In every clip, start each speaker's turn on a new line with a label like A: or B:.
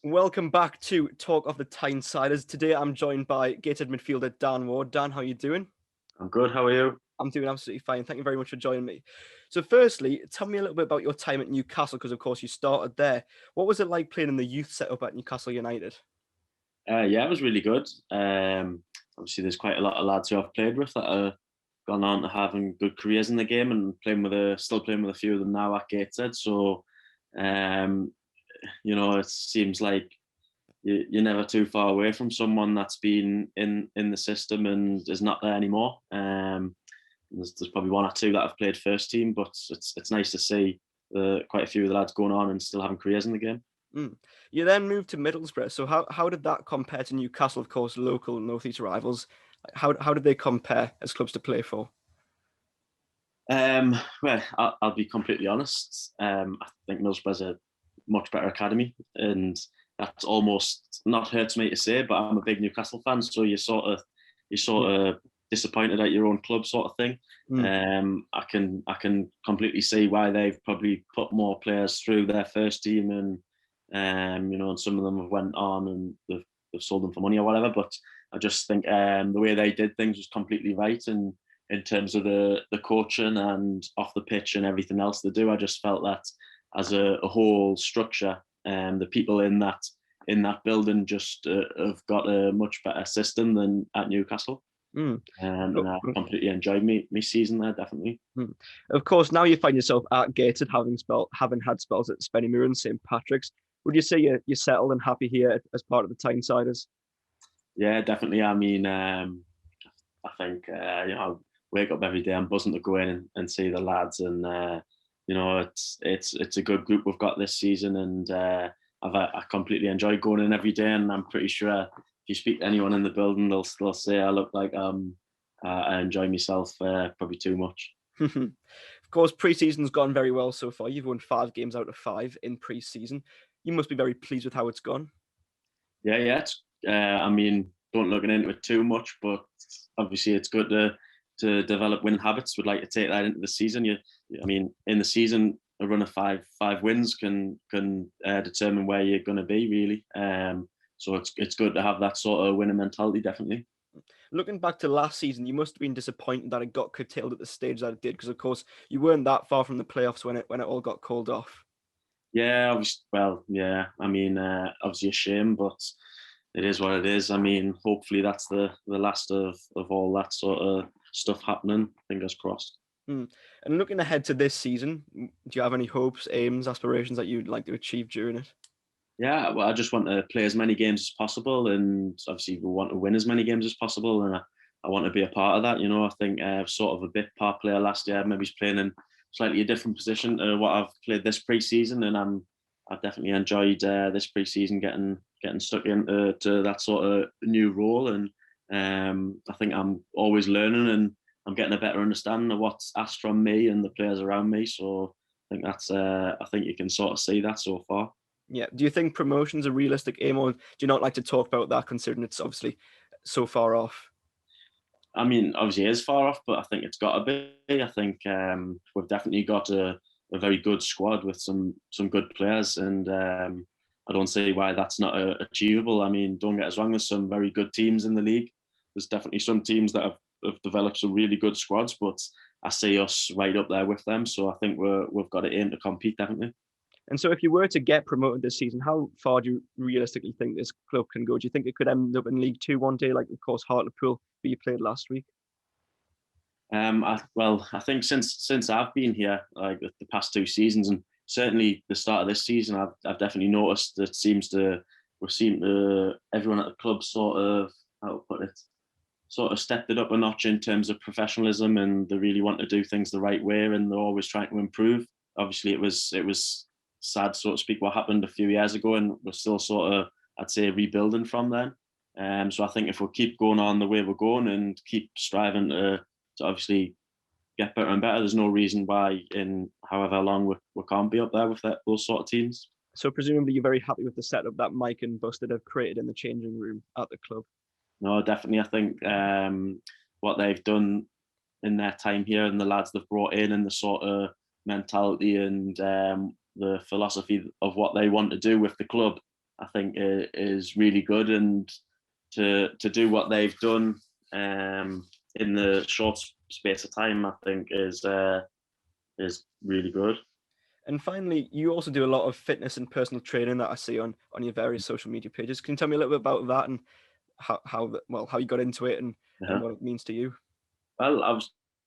A: Welcome back to Talk of the Tynesiders. Today I'm joined by Gateshead midfielder Dan Ward. Dan, how are you doing?
B: I'm good. How are you?
A: I'm doing absolutely fine. Thank you very much for joining me. So firstly, tell me a little bit about your time at Newcastle, because of course you started there. What was it like playing in the youth setup at Newcastle United?
B: Yeah, it was really good. Obviously, there's quite a lot of lads who I've played with that are gone on to having good careers in the game and still playing with a few of them now at Gateshead. So, um, it seems like you're never too far away from someone that's been in the system and is not there anymore. There's probably one or two that have played first team, but it's nice to see quite a few of the lads going on and still having careers in the game.
A: Mm. You then moved to Middlesbrough. So how did that compare to Newcastle, of course, local northeast rivals? How did they compare as clubs to play for?
B: Well, I'll be completely honest. I think Middlesbrough's a much better academy, and that's almost not hurts me to say, but I'm a big Newcastle fan, so you're sort of disappointed at your own club, sort of thing.
A: Mm.
B: I can completely see why they've probably put more players through their first team, and and some of them have went on and they've sold them for money or whatever. But I just think the way they did things was completely right, and in terms of the coaching and off the pitch and everything else they do. I just felt that as a whole structure, the people in that building just have got a much better system than at Newcastle.
A: Mm.
B: And I completely enjoyed me season there, definitely.
A: Mm. Of course, now you find yourself at Gateshead, having had spells at Spennymoor and St Patrick's. Would you say you're settled and happy here as part of the Tynesiders?
B: Yeah, definitely. I mean, I think I wake up every day. I'm buzzing to go in and see the lads, and it's a good group we've got this season, and I completely enjoy going in every day. And I'm pretty sure if you speak to anyone in the building, they'll still say I look like I enjoy myself probably too much.
A: Of course, pre-season's gone very well so far. You've won 5 games out of 5 in pre-season. You must be very pleased with how it's gone.
B: Yeah, yeah. I mean, don't looking into it too much, but obviously it's good to develop winning habits. Would like to take that into the season. I mean, in the season, a run of five wins can determine where you're going to be really. So it's good to have that sort of winning mentality, definitely.
A: Looking back to last season, you must have been disappointed that it got curtailed at the stage that it did, because of course you weren't that far from the playoffs when it all got called off.
B: Yeah, obviously, well, yeah. I mean, obviously a shame, but it is what it is. I mean, hopefully that's the last of all that sort of stuff happening. Fingers crossed.
A: Mm. And looking ahead to this season, do you have any hopes, aims, aspirations that you'd like to achieve during it?
B: Yeah, well, I just want to play as many games as possible, and obviously we want to win as many games as possible, and I want to be a part of that. I think sort of a bit part player last year, maybe he's playing in slightly a different position to what I've played this pre-season, and I've definitely enjoyed this pre-season getting stuck into to that sort of new role, and I think I'm always learning and I'm getting a better understanding of what's asked from me and the players around me. So I think you can sort of see that so far.
A: Yeah. Do you think promotion's a realistic aim, or do you not like to talk about that, considering it's obviously so far off?
B: I mean, obviously it is far off, but I think it's got to be. I think we've definitely got a very good squad with some good players, and I don't see why that's not achievable. I mean, don't get us wrong, there's some very good teams in the league. There's definitely some teams that have developed some really good squads, but I see us right up there with them. So I think we've got to aim to compete, definitely.
A: And so, if you were to get promoted this season, how far do you realistically think this club can go? Do you think it could end up in League Two one day, like of course Hartlepool, who you played last week?
B: I think since I've been here, like the past 2 seasons, and certainly the start of this season, I've definitely noticed that seem to everyone at the club sort of, how to put it, sort of stepped it up a notch in terms of professionalism, and they really want to do things the right way, and they're always trying to improve. Obviously, it was sad, so to speak, what happened a few years ago, and we're still sort of, I'd say, rebuilding from then. So I think if we keep going on the way we're going and keep striving to obviously get better and better, there's no reason why in however long we can't be up there with those sort of teams.
A: So presumably you're very happy with the setup that Mike and Busted have created in the changing room at the club.
B: No, definitely. I think what they've done in their time here and the lads they've brought in and the sort of mentality and the philosophy of what they want to do with the club, I think is really good, and to do what they've done in the short space of time, I think is really good.
A: And finally, you also do a lot of fitness and personal training that I see on your various social media pages. Can you tell me a little bit about that and how you got into it and what it means to you?
B: Well,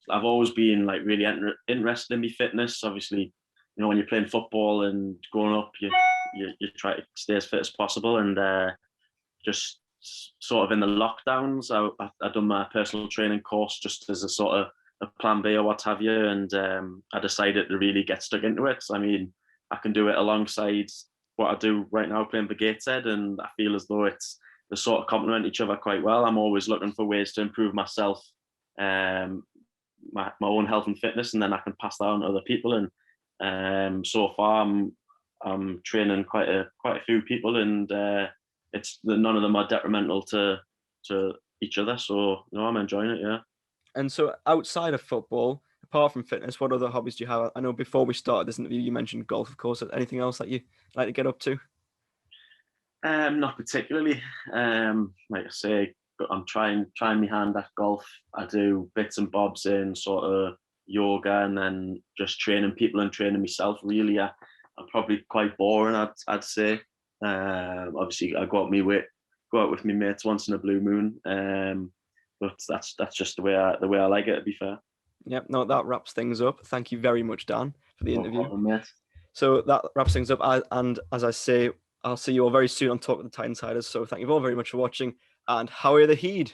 B: I've always been like really interested in my fitness. Obviously, when you're playing football and growing up, you try to stay as fit as possible. And just sort of in the lockdowns, I done my personal training course just as a sort of a plan B or what have you. And I decided to really get stuck into it. So, I mean, I can do it alongside what I do right now, playing for Gateshead, and I feel as though they sort of complement each other quite well. I'm always looking for ways to improve myself, my own health and fitness, and then I can pass that on to other people. And so far, I'm training quite a few people, and it's none of them are detrimental to each other. So I'm enjoying it. Yeah.
A: And so, outside of football, apart from fitness, what other hobbies do you have? I know before we started this interview, you mentioned golf, of course. Anything else that you like to get up to?
B: Not particularly. Like I say, I'm trying my hand at golf. I do bits and bobs in sort of yoga, and then just training people and training myself. Really, I'm probably quite boring, I'd say. Obviously, I go out with my mates once in a blue moon. But that's just the way I like it, to be fair.
A: Yep, no, that wraps things up. Thank you very much, Dan, for the interview.
B: No problem, mate.
A: So that wraps things up. And as I say, I'll see you all very soon on Talk of the Tynesiders. So thank you all very much for watching, and how are the Heed?